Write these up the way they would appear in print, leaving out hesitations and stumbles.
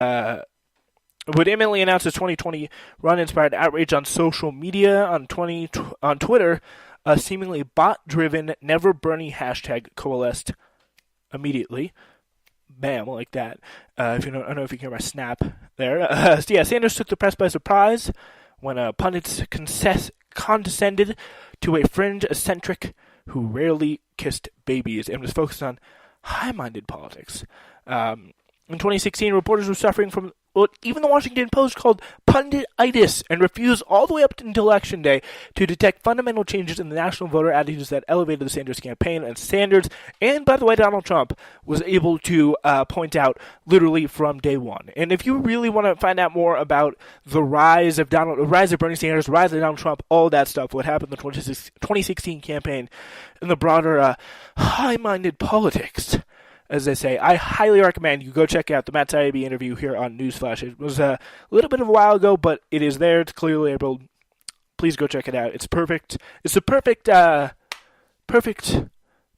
would imminently announce his 2020 run inspired outrage on social media on Twitter. A seemingly bot-driven Never Bernie hashtag coalesced immediately. Bam, like that. If you know, I don't know if you can hear my snap there. Yeah, Sanders took the press by surprise when pundits condescended to a fringe eccentric who rarely kissed babies and was focused on high-minded politics. In 2016, reporters were suffering from what even the Washington Post called pundititis and refused all the way up until Election Day to detect fundamental changes in the national voter attitudes that elevated the Sanders campaign. And Sanders, and by the way, Donald Trump, was able to point out literally from day one. And if you really want to find out more about the rise of Bernie Sanders, rise of Donald Trump, all that stuff, what happened in the 2016 campaign, and the broader high-minded politics, as they say, I highly recommend you go check out the Matt Taibbi interview here on Newsflash. It was a little bit of a while ago, but it is there. It's clearly able. Please go check it out. It's perfect. It's a perfect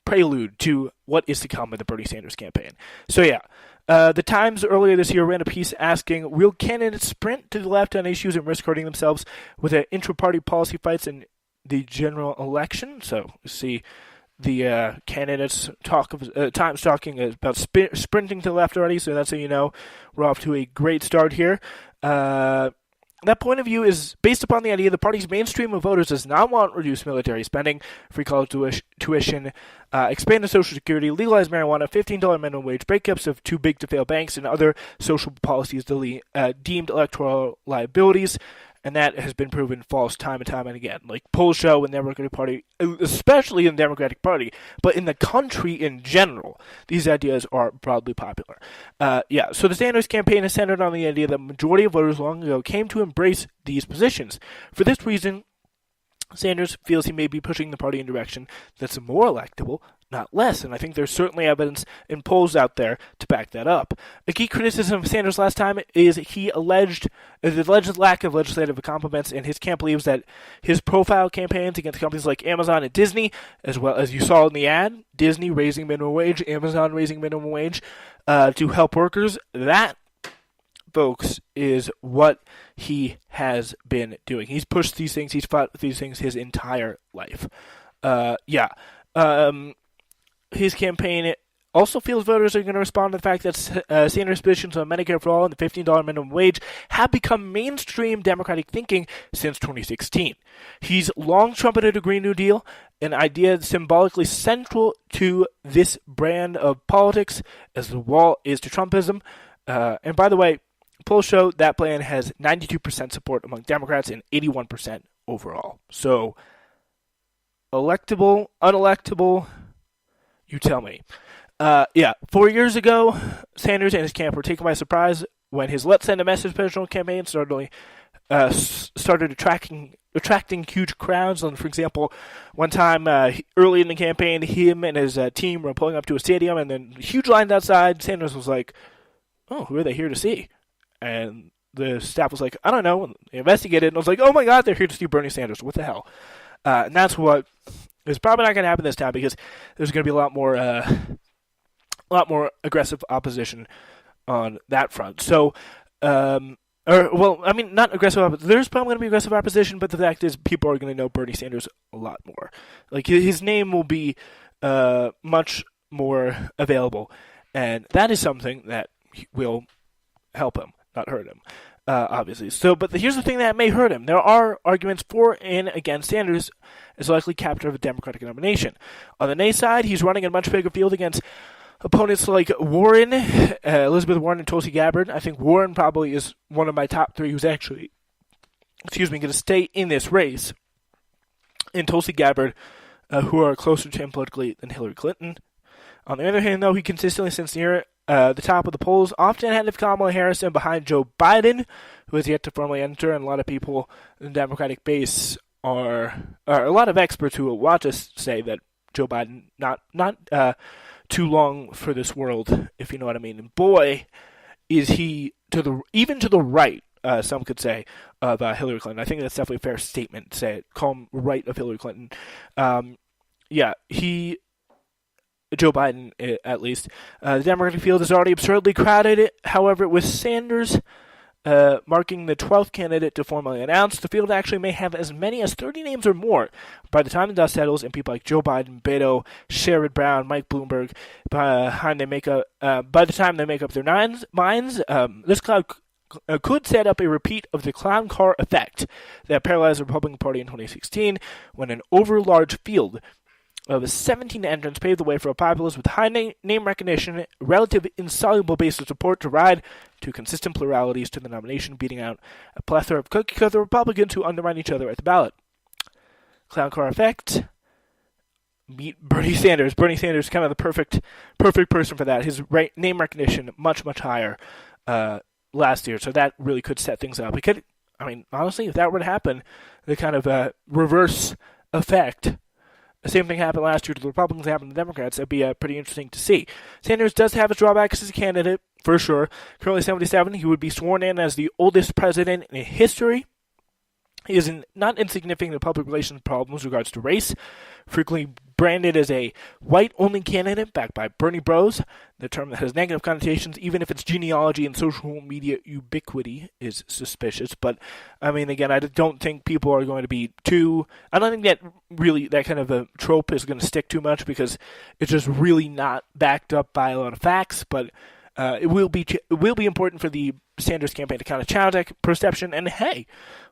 prelude to what is to come with the Bernie Sanders campaign. So yeah, the Times earlier this year ran a piece asking, will candidates sprint to the left on issues and risk hurting themselves with intra-party policy fights in the general election? So you see the candidates Times talking about sprinting to the left already, so that's how you know we're off to a great start here. That point of view is based upon the idea the party's mainstream of voters does not want reduced military spending, free college tuition, expanded Social Security, legalized marijuana, $15 minimum wage, breakups of too big to fail banks, and other social policies deemed electoral liabilities. And that has been proven false time and time and again. Like polls show in the Democratic Party, especially in the Democratic Party, but in the country in general, these ideas are broadly popular. So the Sanders campaign is centered on the idea that the majority of voters long ago came to embrace these positions. For this reason, Sanders feels he may be pushing the party in a direction that's more electable, not less, and I think there's certainly evidence in polls out there to back that up. A key criticism of Sanders last time is the alleged lack of legislative accomplishments, and his camp believes that his profile campaigns against companies like Amazon and Disney, as well as you saw in the ad, Disney raising minimum wage, Amazon raising minimum wage to help workers, that, folks, is what he has been doing. He's pushed these things, he's fought these things his entire life. His campaign also feels voters are going to respond to the fact that Sanders' positions on Medicare for All and the $15 minimum wage have become mainstream Democratic thinking since 2016. He's long trumpeted a Green New Deal, an idea symbolically central to this brand of politics, as the wall is to Trumpism. And by the way, polls show that plan has 92% support among Democrats and 81% overall. So, electable, unelectable, you tell me. 4 years ago, Sanders and his camp were taken by surprise when his Let's Send a Message presidential campaign started attracting huge crowds. And for example, one time early in the campaign, him and his team were pulling up to a stadium, and then huge lines outside. Sanders was like, "Oh, who are they here to see?" And the staff was like, "I don't know." And they investigated, and I was like, "Oh my God, they're here to see Bernie Sanders. What the hell?" And that's what is probably not going to happen this time, because there's going to be a lot more aggressive opposition on that front. So, not aggressive. There's probably going to be aggressive opposition, but the fact is, people are going to know Bernie Sanders a lot more. Like his name will be much more available, and that is something that will help him, not hurt him. Obviously. So, but here's the thing that may hurt him. There are arguments for and against Sanders as likely capture of a Democratic nomination. On the nay side, he's running a much bigger field against opponents like Warren, Elizabeth Warren, and Tulsi Gabbard. I think Warren probably is one of my top three who's actually, going to stay in this race. And Tulsi Gabbard, who are closer to him politically than Hillary Clinton. On the other hand, though, he consistently, since near the top of the polls, often ahead of Kamala Harris and behind Joe Biden, who has yet to formally enter. And a lot of people in the Democratic base are a lot of experts who will watch us say that Joe Biden not too long for this world, if you know what I mean. And boy, is he even to the right. Some could say of Hillary Clinton. I think that's definitely a fair statement to say it. Call him right of Hillary Clinton. He Joe Biden, at least. The Democratic field is already absurdly crowded. However, with Sanders marking the 12th candidate to formally announce, the field actually may have as many as 30 names or more by the time the dust settles, and people like Joe Biden, Beto, Sherrod Brown, Mike Bloomberg, by the time they make up their minds, this cloud could set up a repeat of the clown car effect that paralyzed the Republican Party in 2016, when an overlarge field of 17 entrants paved the way for a populace with high name recognition, relative insoluble base of support to ride to consistent pluralities to the nomination, beating out a plethora of cookie-cutter Republicans who undermine each other at the ballot. Clown car effect. Meet Bernie Sanders. Bernie Sanders is kind of the perfect person for that. His name recognition much higher last year, so that really could set things up. Honestly, if that were to happen, the kind of reverse effect. The same thing happened last year to the Republicans, happened to the Democrats. That'd be pretty interesting to see. Sanders does have his drawbacks as a candidate, for sure. Currently 77, he would be sworn in as the oldest president in history. He is not insignificant public relations problems with regards to race, frequently branded as a white-only candidate backed by Bernie Bros, the term that has negative connotations, even if its genealogy and social media ubiquity is suspicious. But, again, I don't think people are going to be I don't think that kind of a trope is going to stick too much, because it's just really not backed up by a lot of facts. But it will be important for the Sanders campaign to kind of challenge that perception. And hey,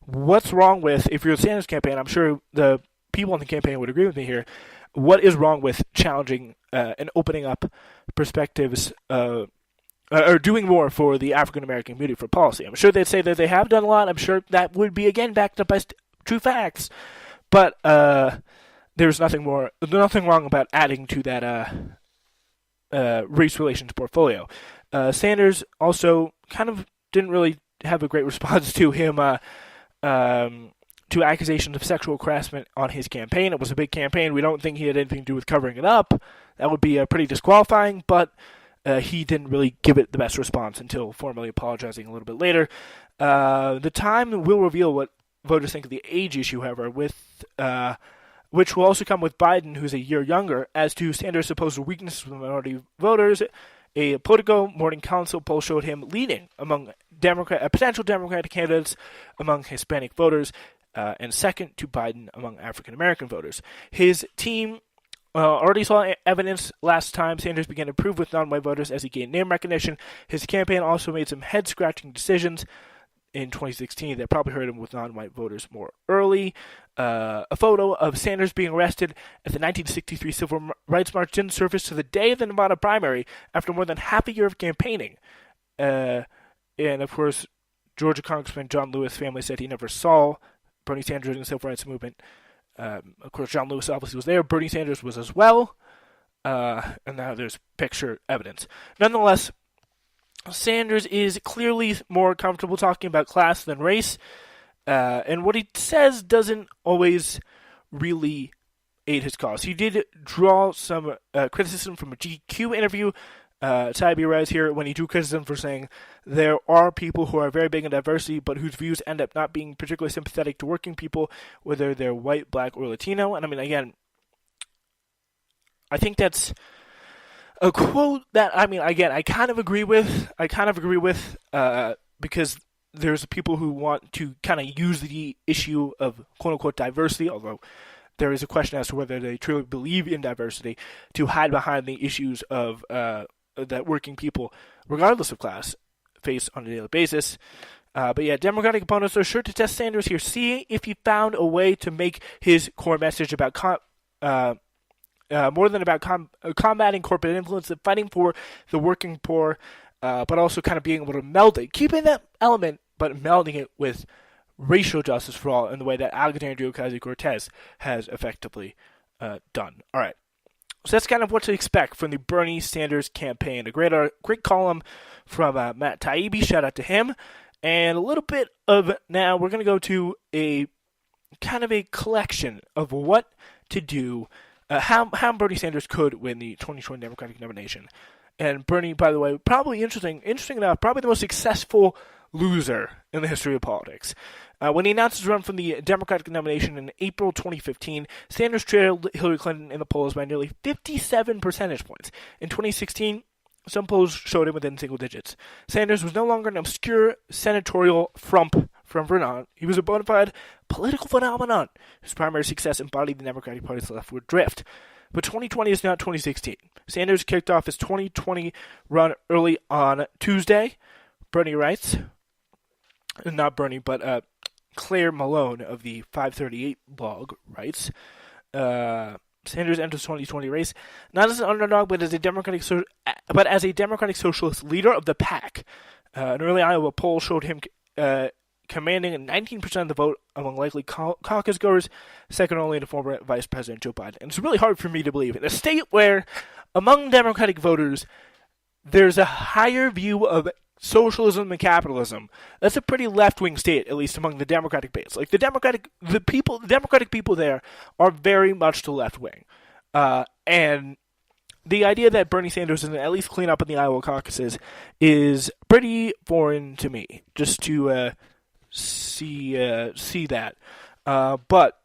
what's wrong with, if you're the Sanders campaign, I'm sure the people on the campaign would agree with me here, what is wrong with challenging and opening up perspectives or doing more for the African-American community for policy? I'm sure they'd say that they have done a lot. I'm sure that would be, again, backed up by true facts. But there's nothing wrong about adding to that race relations portfolio. Sanders also kind of didn't really have a great response to him to accusations of sexual harassment on his campaign. It was a big campaign. We don't think he had anything to do with covering it up. That would be pretty disqualifying, but he didn't really give it the best response until formally apologizing a little bit later. The time will reveal what voters think of the age issue, however, which will also come with Biden, who's a year younger. As to Sanders' supposed weaknesses with minority voters, a Politico Morning Council poll showed him leading among potential Democratic candidates among Hispanic voters, and second to Biden among African-American voters. His team already saw evidence last time Sanders began to improve with non-white voters as he gained name recognition. His campaign also made some head-scratching decisions in 2016 that probably hurt him with non-white voters more early. A photo of Sanders being arrested at the 1963 Civil Rights March didn't surface to the day of the Nevada primary after more than half a year of campaigning. And, of course, Georgia Congressman John Lewis' family said he never saw Bernie Sanders in the civil rights movement. Of course, John Lewis obviously was there. Bernie Sanders was as well. And now there's picture evidence. Nonetheless, Sanders is clearly more comfortable talking about class than race. And what he says doesn't always really aid his cause. He did draw some criticism from a GQ interview. Tybee writes here, when he drew criticism for saying there are people who are very big in diversity, but whose views end up not being particularly sympathetic to working people, whether they're white, black, or Latino. And again, I think that's a quote that, I kind of agree with. Because there's people who want to kind of use the issue of quote-unquote diversity, although there is a question as to whether they truly believe in diversity, to hide behind the issues of that working people, regardless of class, face on a daily basis. But yeah, Democratic opponents are sure to test Sanders here, see if he found a way to make his core message about more than about combating corporate influence and fighting for the working poor, but also kind of being able to meld it, keeping that element, but melding it with racial justice for all in the way that Alexandria Ocasio-Cortez has effectively done. All right. So that's kind of what to expect from the Bernie Sanders campaign. A great column from Matt Taibbi. Shout out to him. And a little bit of now, we're going to go to a kind of a collection of what to do, how Bernie Sanders could win the 2020 Democratic nomination. And Bernie, by the way, probably interesting enough, probably the most successful loser in the history of politics. When he announced his run for the Democratic nomination in April 2015, Sanders trailed Hillary Clinton in the polls by nearly 57 percentage points. In 2016, some polls showed him within single digits. Sanders was no longer an obscure senatorial frump from Vermont. He was a bona fide political phenomenon whose primary success embodied the Democratic Party's leftward drift. But 2020 is not 2016. Sanders kicked off his 2020 run early on Tuesday. Bernie writes, not Bernie, but Claire Malone of the 538 blog writes, Sanders enters 2020 race not as an underdog, but as a Democratic Socialist leader of the pack. An early Iowa poll showed him commanding 19% of the vote among likely caucus goers, second only to former Vice President Joe Biden. And it's really hard for me to believe in a state where, among Democratic voters, there's a higher view of socialism and capitalism. That's a pretty left-wing state, at least among the Democratic base. Like the Democratic people there are very much to left-wing, and the idea that Bernie Sanders is at least clean up in the Iowa caucuses is pretty foreign to me. Just to see that, but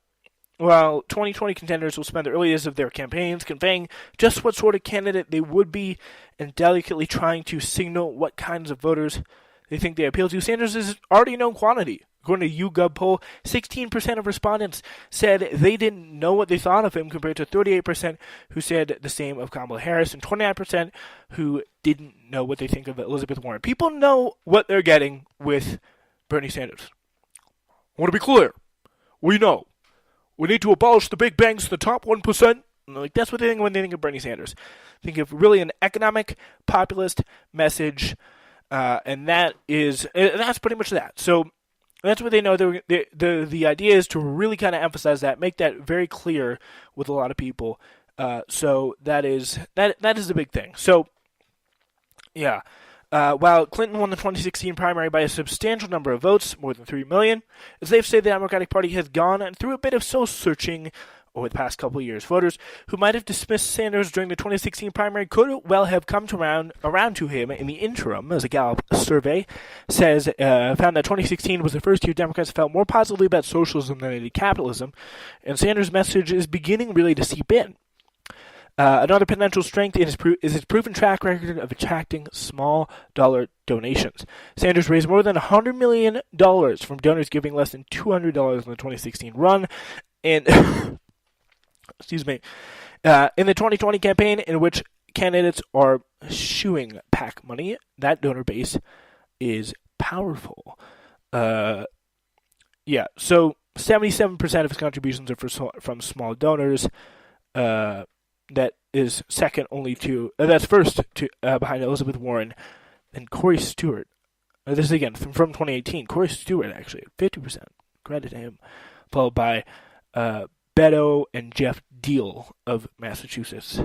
while 2020 contenders will spend the early days of their campaigns conveying just what sort of candidate they would be and delicately trying to signal what kinds of voters they think they appeal to, Sanders is already a known quantity. According to YouGov poll, 16% of respondents said they didn't know what they thought of him, compared to 38% who said the same of Kamala Harris and 29% who didn't know what they think of Elizabeth Warren. People know what they're getting with Bernie Sanders. I want to be clear. We know. We need to abolish the big banks, the top 1%. Like, that's what they think when they think of Bernie Sanders. Think of really an economic, populist message, and that's pretty much that. So that's what they know. The idea is to really kind of emphasize that, make that very clear with a lot of people. So that is the big thing. So, yeah. While Clinton won the 2016 primary by a substantial number of votes, more than 3 million, it's safe to say the Democratic Party has gone through a bit of soul-searching over the past couple of years. Voters who might have dismissed Sanders during the 2016 primary could well have come around to him in the interim, as a Gallup survey found that 2016 was the first year Democrats felt more positively about socialism than they did capitalism, and Sanders' message is beginning really to seep in. Another potential strength is his proven track record of attracting small dollar donations. Sanders raised more than $100 million from donors giving less than $200 in the 2016 run, and excuse me, in the 2020 campaign, in which candidates are shooing PAC money, that donor base is powerful. So 77% of his contributions are from small donors. That is second only to that's first to behind Elizabeth Warren and Corey Stewart. This is again from 2018. Corey Stewart actually 50%. Credit to him, followed by Beto and Jeff Deal of Massachusetts.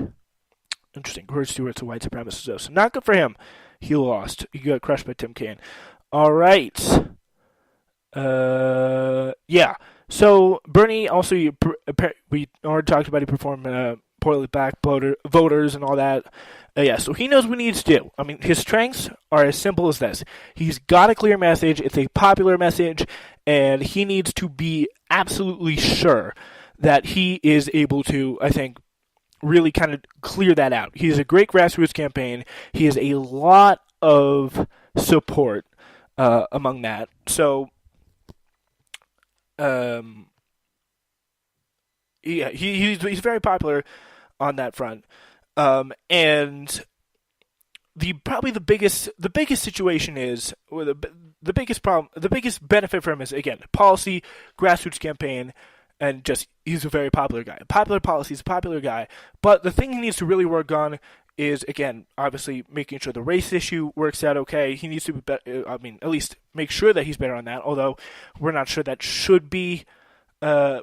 Interesting. Corey Stewart's a white supremacist, though, so not good for him. He lost. He got crushed by Tim Kaine. All right. So Bernie also, we already talked about, he performed poorly black voters and all that. So he knows what he needs to do. I mean, his strengths are as simple as this. He's got a clear message. It's a popular message, and he needs to be absolutely sure that he is able to, I think, really kind of clear that out. He has a great grassroots campaign. He has a lot of support among that. So, he's very popular on that front. And probably the biggest situation is, or the biggest problem, the biggest benefit for him is, again, policy, grassroots campaign, and just he's a very popular guy. Popular policies, popular guy. But the thing he needs to really work on is, again, obviously making sure the race issue works out okay. He needs to be better, at least make sure that he's better on that. Although we're not sure that should be. I'm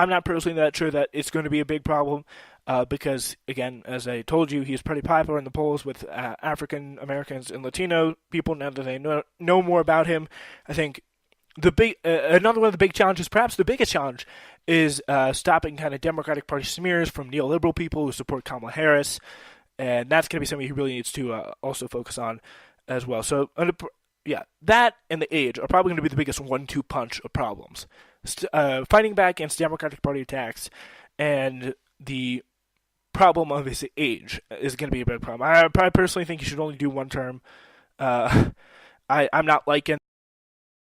not personally that sure that it's going to be a big problem. Because, again, as I told you, he's pretty popular in the polls with African Americans and Latino people. Now that they know more about him, I think another one of the big challenges, perhaps the biggest challenge, is stopping kind of Democratic Party smears from neoliberal people who support Kamala Harris, and that's going to be something he really needs to also focus on as well. So Yeah, that and the age are probably going to be the biggest 1-2 punch of problems. Fighting back against Democratic Party attacks and the problem of his age is going to be a big problem. I personally think he should only do one term. I'm not liking